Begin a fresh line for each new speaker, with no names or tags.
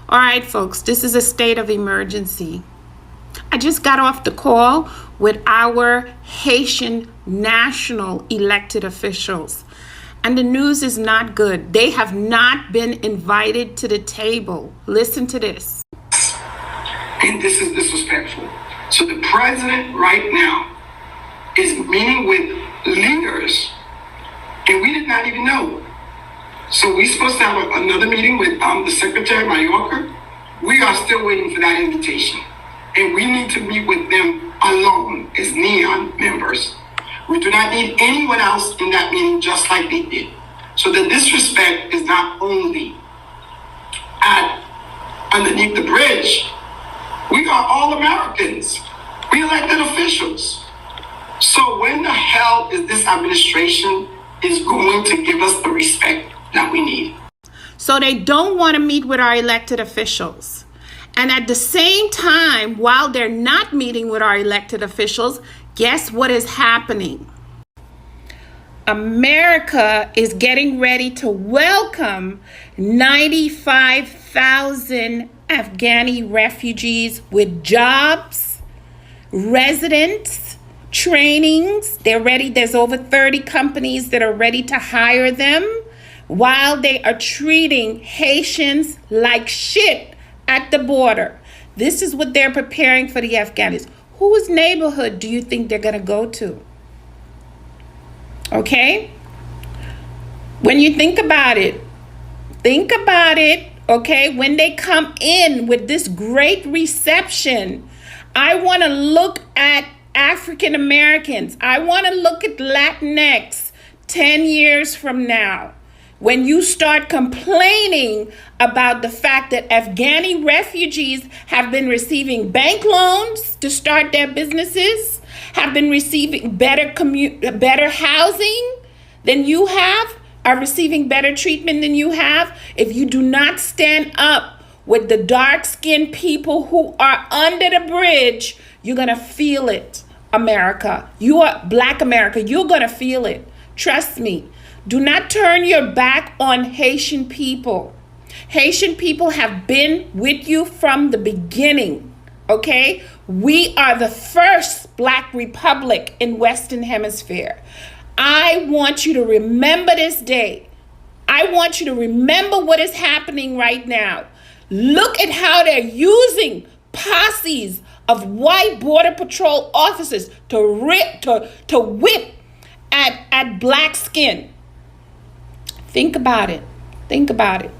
All right, folks, this is a state of emergency. I just got off the call with our Haitian national elected officials, and the news is not good. They have not been invited to the table. Listen to this.
And this is disrespectful. So the president right now is meeting with leaders, and we did not even know. So we're supposed to have another meeting with the Secretary Mayorkas. We are still waiting for that invitation. And we need to meet with them alone as NEON members. We do not need anyone else in that meeting, just like they did. So the disrespect is not only underneath the bridge. We are all Americans. We elected officials. So when the hell is this administration is going to give us the respect that we need?
So they don't want to meet with our elected officials. And at the same time, while they're not meeting with our elected officials, guess what is happening? America is getting ready to welcome 95,000 Afghani refugees with jobs, residence, trainings. They're ready. There's over 30 companies that are ready to hire them, while they are treating Haitians like shit at the border. This is what they're preparing for the Afghanis. Whose neighborhood do you think they're going to go to? Okay? When you think about it, okay? When they come in with this great reception, I want to look at African Americans. I want to look at Latinx 10 years from now. When you start complaining about the fact that Afghani refugees have been receiving bank loans to start their businesses, have been receiving better housing than you have, are receiving better treatment than you have, if you do not stand up with the dark-skinned people who are under the bridge, you're going to feel it, America. You are Black America. You're going to feel it. Trust me. Do not turn your back on Haitian people. Haitian people have been with you from the beginning, okay? We are the first Black republic in Western Hemisphere. I want you to remember this day. I want you to remember what is happening right now. Look at how they're using posses of white Border Patrol officers to whip at Black skin. Think about it. Think about it.